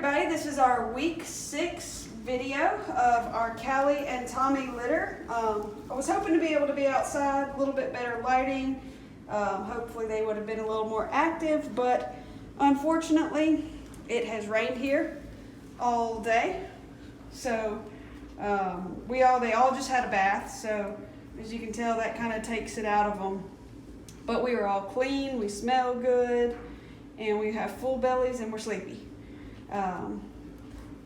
everybody, this is our week 6 video of our Callie and Tommy litter. I was hoping to be able to be outside, a little bit better lighting. Hopefully they would have been a little more active, but unfortunately it has rained here all day. So they all just had a bath, so as you can tell that kind of takes it out of them. But we are all clean, we smell good, and we have full bellies and we're sleepy.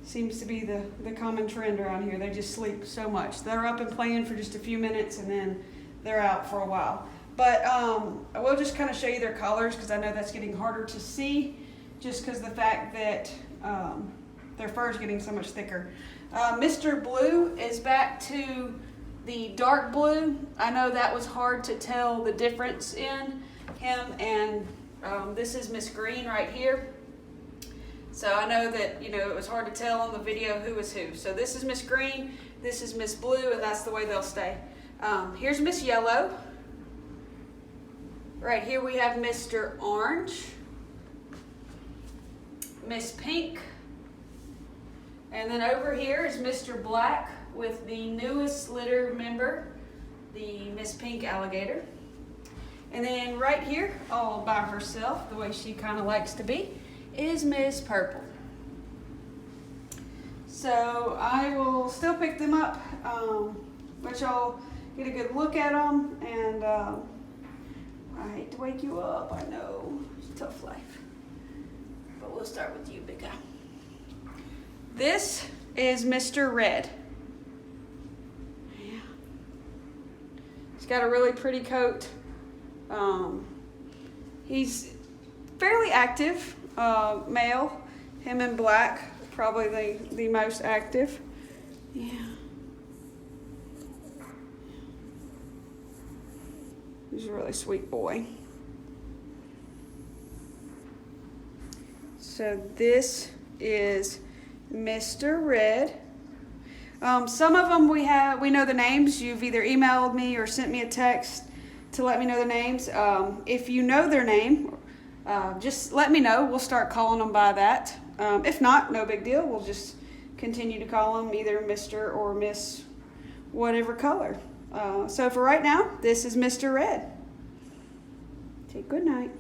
Seems to be the common trend around here. They just sleep so much. They're up and playing for just a few minutes and then they're out for a while. But I will just kind of show you their colors because I know that's getting harder to see just because the fact that their fur is getting so much thicker. Mr. Blue is back to the dark blue. I know that was hard to tell the difference in him, and this is Miss Green right here. So I know that, it was hard to tell on the video who was who. So this is Miss Green, this is Miss Blue, and that's the way they'll stay. Here's Miss Yellow. Right here we have Mr. Orange, Miss Pink, and then over here is Mr. Black with the newest litter member, the Miss Pink alligator. And then right here, all by herself, the way she kind of likes to be, is Miss Purple. So I will still pick them up, let y'all get a good look at them, and I hate to wake you up, I know, it's a tough life. But we'll start with you, big guy. This is Mr. Red. Yeah. He's got a really pretty coat. He's fairly active. Male, him in black, probably the most active. Yeah. He's a really sweet boy. So this is Mr. Red. Some of them we know the names. You've either emailed me or sent me a text to let me know the names. If you know their name, just let me know. We'll start calling them by that. If not, no big deal. We'll just continue to call them either Mr. or Miss whatever color. So for right now, this is Mr. Red. Say good night.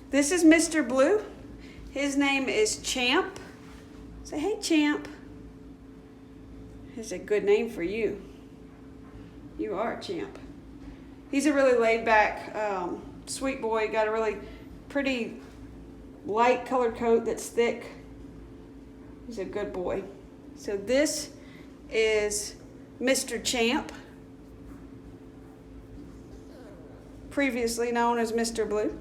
This is Mr. Blue. His name is Champ. Say, hey, Champ. It's a good name for you. You are a champ. He's a really laid-back, sweet boy. Got a really pretty light colored coat that's thick. He's a good boy. So this is Mr. Champ, previously known as Mr. Blue.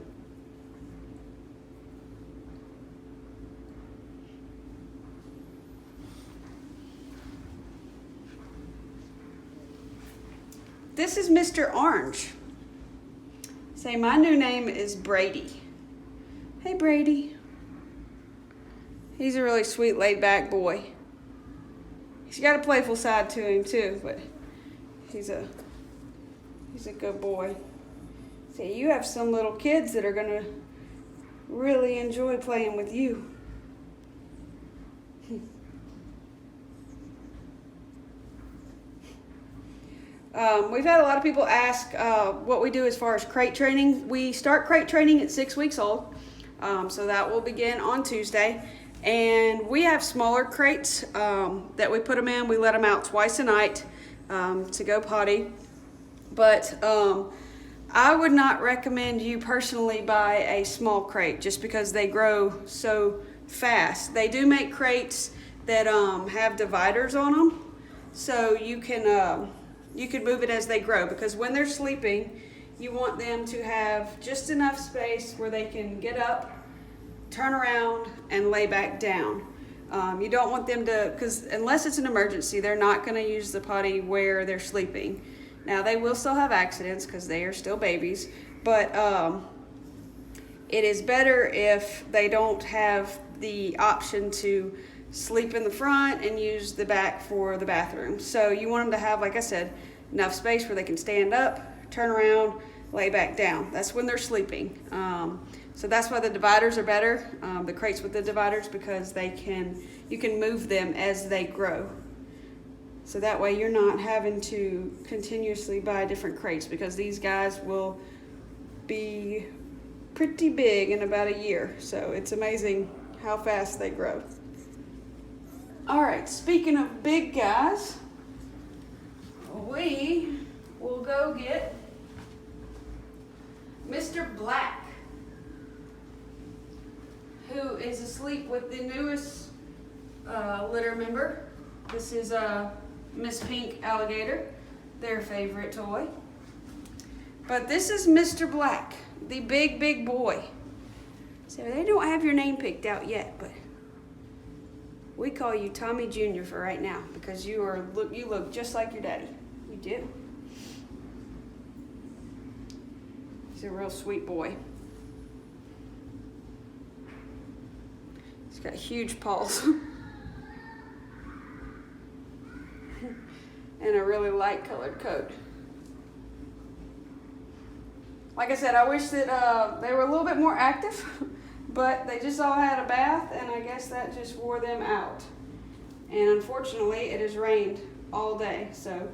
This is Mr. Orange. Say, my new name is Brady. Hey, Brady. He's a really sweet, laid-back boy. He's got a playful side to him, too, but he's a good boy. Say, you have some little kids that are going to really enjoy playing with you. We've had a lot of people ask what we do as far as crate training. We start crate training at 6 weeks old, so that will begin on Tuesday. And we have smaller crates that we put them in. We let them out twice a night to go potty. But I would not recommend you personally buy a small crate just because they grow so fast. They do make crates that have dividers on them, so you can move it as they grow, because when they're sleeping, you want them to have just enough space where they can get up, turn around, and lay back down. You don't want them to, because unless it's an emergency, they're not going to use the potty where they're sleeping. Now, they will still have accidents because they are still babies, but it is better if they don't have the option to sleep in the front and use the back for the bathroom. So you want them to have, like I said, enough space where they can stand up, turn around, lay back down. That's when they're sleeping. So that's why the dividers are better, the crates with the dividers, because you can move them as they grow. So that way you're not having to continuously buy different crates, because these guys will be pretty big in about a year. So it's amazing how fast they grow. All right, speaking of big guys, we will go get Mr. Black, who is asleep with the newest litter member. This is Miss Pink Alligator, their favorite toy. But this is Mr. Black, the big boy. So they don't have your name picked out yet, but we call you Tommy Jr. for right now, because you look just like your daddy. You do. He's a real sweet boy. He's got huge paws. And a really light colored coat. Like I said, I wish that they were a little bit more active, but they just all had a bath, and I guess that just wore them out. And unfortunately, it has rained all day, so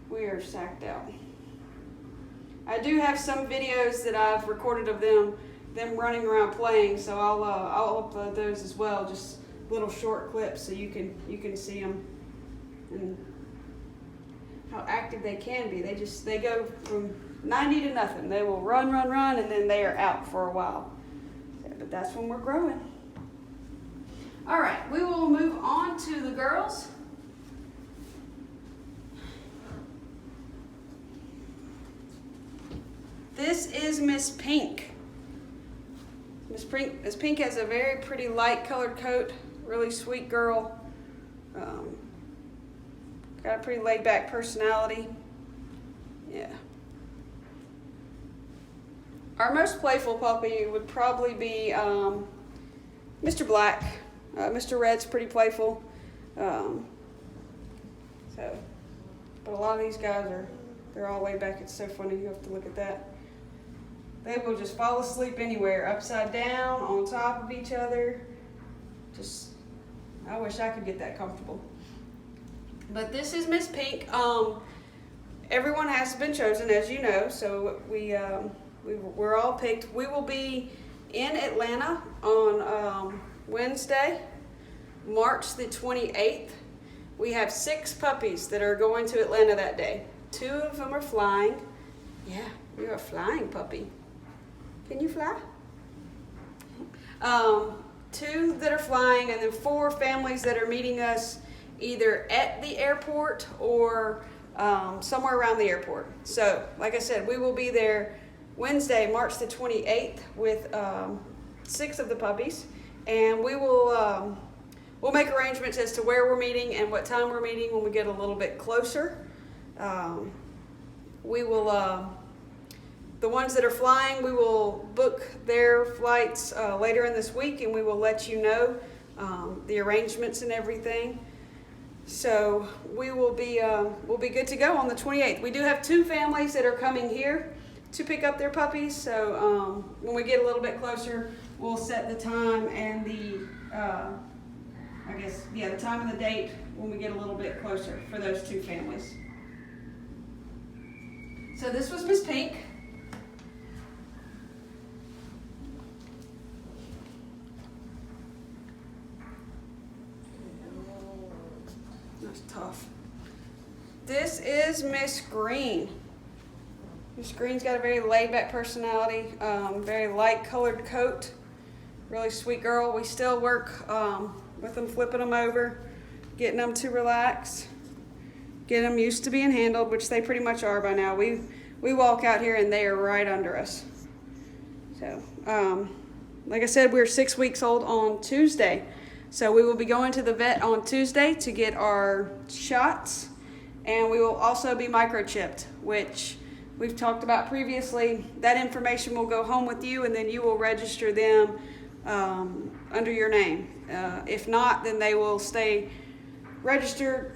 we are sacked out. I do have some videos that I've recorded of them running around playing, so I'll upload those as well, just little short clips so you can see them and how active they can be. They go from 90 to nothing. They will run, and then they are out for a while. But that's when we're growing. All right, we will move on to the girls. This is Miss Pink. Miss Pink has a very pretty light colored coat, really sweet girl. Got a pretty laid back personality. Yeah. Our most playful puppy would probably be Mr. Black. Mr. Red's pretty playful. But a lot of these guys they're all way back. It's so funny, you have to look at that. They will just fall asleep anywhere, upside down, on top of each other. I wish I could get that comfortable. But this is Miss Pink. Everyone has been chosen, as you know, so we're all picked. We will be in Atlanta on Wednesday, March the 28th. We have 6 puppies that are going to Atlanta that day. 2 of them are flying. Yeah, you're a flying puppy. Can you fly? 2 that are flying, and then 4 families that are meeting us either at the airport or somewhere around the airport. So, like I said, we will be there Wednesday, March the 28th with 6 of the puppies, and we'll make arrangements as to where we're meeting and what time we're meeting when we get a little bit closer. We will, the ones that are flying, we will book their flights later in this week, and we will let you know the arrangements and everything. So we will be we'll be good to go on the 28th. We do have 2 families that are coming here to pick up their puppies. So when we get a little bit closer, we'll set the time and the the time and the date when we get a little bit closer for those 2 families. So this was Miss Pink. That's tough. This is Miss Green. Miss Green's got a very laid-back personality, very light-colored coat, really sweet girl. We still work with them, flipping them over, getting them to relax, getting them used to being handled, which they pretty much are by now. We walk out here and they are right under us. So, like I said, we're 6 weeks old on Tuesday. So we will be going to the vet on Tuesday to get our shots, and we will also be microchipped, which we've talked about previously. That information will go home with you, and then you will register them under your name If not, then they will stay registered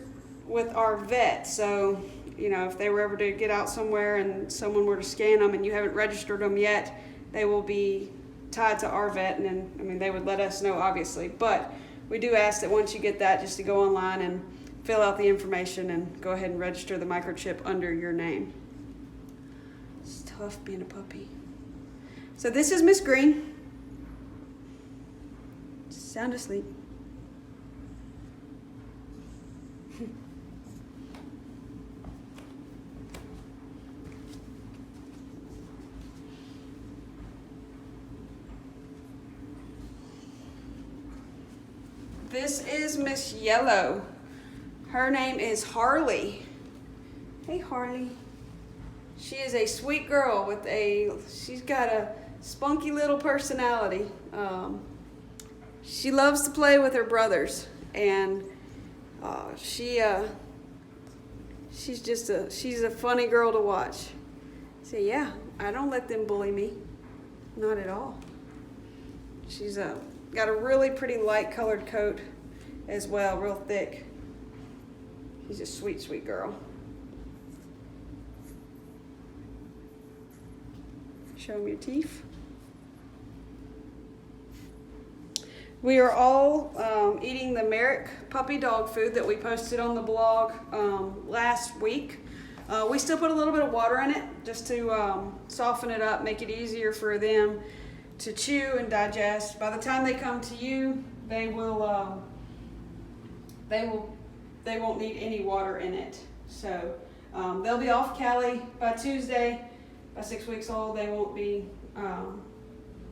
with our vet. So, if they were ever to get out somewhere and someone were to scan them and you haven't registered them yet, they will be tied to our vet, and then, they would let us know, obviously. But we do ask that once you get that, just to go online and fill out the information and go ahead and register the microchip under your name. It's tough being a puppy. So this is Miss Green. Sound asleep. This is Miss Yellow. Her name is Harley. Hey, Harley. She is a sweet girl she's got a spunky little personality. She loves to play with her brothers, and she's a funny girl to watch. So yeah, I don't let them bully me, not at all. She's got a really pretty light colored coat as well, real thick. She's a sweet, sweet girl. Show them your teeth. We are all eating the Merrick puppy dog food that we posted on the blog last week. We still put a little bit of water in it just to soften it up, make it easier for them to chew and digest. By the time they come to you, they won't need any water in it. So they'll be off Callie by Tuesday. By 6 weeks old, they won't be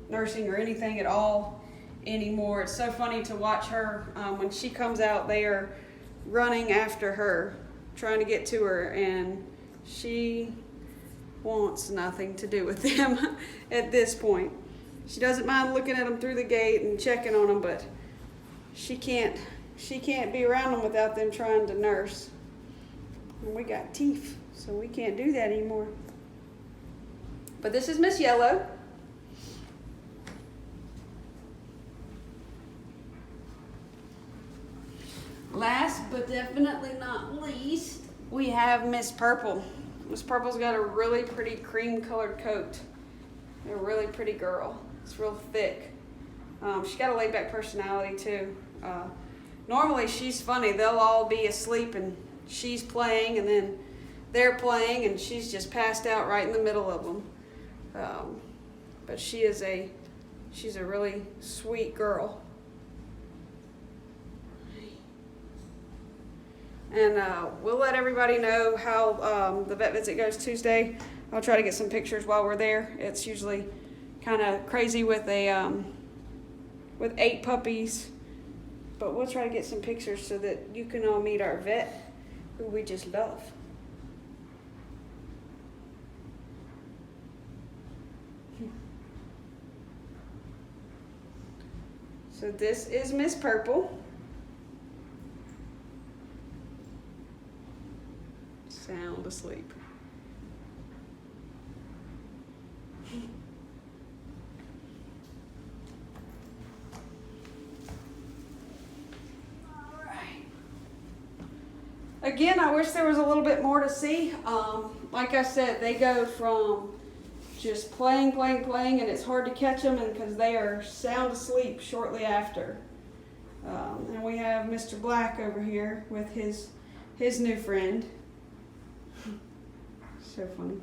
nursing or anything at all anymore. It's so funny to watch her. When she comes out, they are running after her, trying to get to her, and she wants nothing to do with them at this point. She doesn't mind looking at them through the gate and checking on them, but she can't be around them without them trying to nurse. And we got teeth, so we can't do that anymore. But this is Miss Yellow. Last but definitely not least, we have Miss Purple. Miss Purple's got a really pretty cream colored coat. A really pretty girl. It's real thick. She's got a laid back personality too. Normally she's funny. They'll all be asleep and she's playing, and then they're playing and she's just passed out right in the middle of them. But she's a really sweet girl. And we'll let everybody know how the vet visit goes Tuesday. I'll try to get some pictures while we're there. It's usually kind of crazy with 8 puppies, but we'll try to get some pictures so that you can all meet our vet, who we just love. So this is Miss Purple. Sound asleep. Again, I wish there was a little bit more to see. Like I said, they go from just playing, and it's hard to catch them because they are sound asleep shortly after. And we have Mr. Black over here with his new friend. So funny.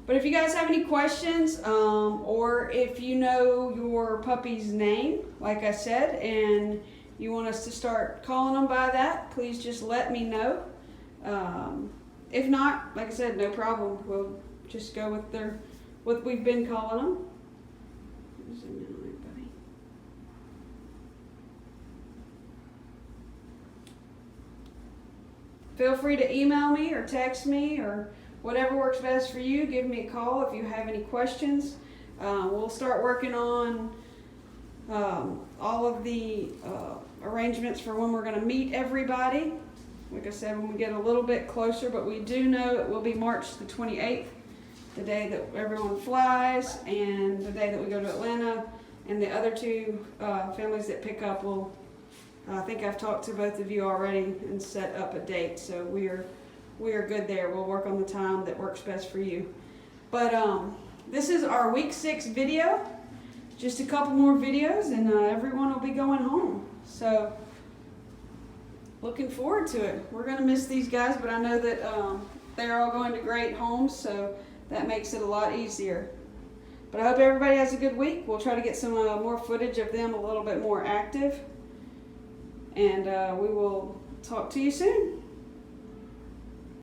But if you guys have any questions, or if you know your puppy's name, like I said, and you want us to start calling them by that, please just let me know. If not, like I said, no problem. We'll just go with what we've been calling them. Zoom in on it, buddy. Feel free to email me or text me or whatever works best for you. Give me a call if you have any questions. We'll start working on all of the arrangements for when we're going to meet everybody. Like I said, when we get a little bit closer, but we do know it will be March the 28th the day that everyone flies and the day that we go to Atlanta. And the other two families that pick up will, I think I've talked to both of you already and set up a date. So we are good there. We'll work on the time that works best for you. But this is our week 6 video. Just a couple more videos and everyone will be going home. So looking forward to it. We're going to miss these guys, but I know that they're all going to great homes, so that makes it a lot easier. But I hope everybody has a good week. We'll try to get some more footage of them a little bit more active. And we will talk to you soon.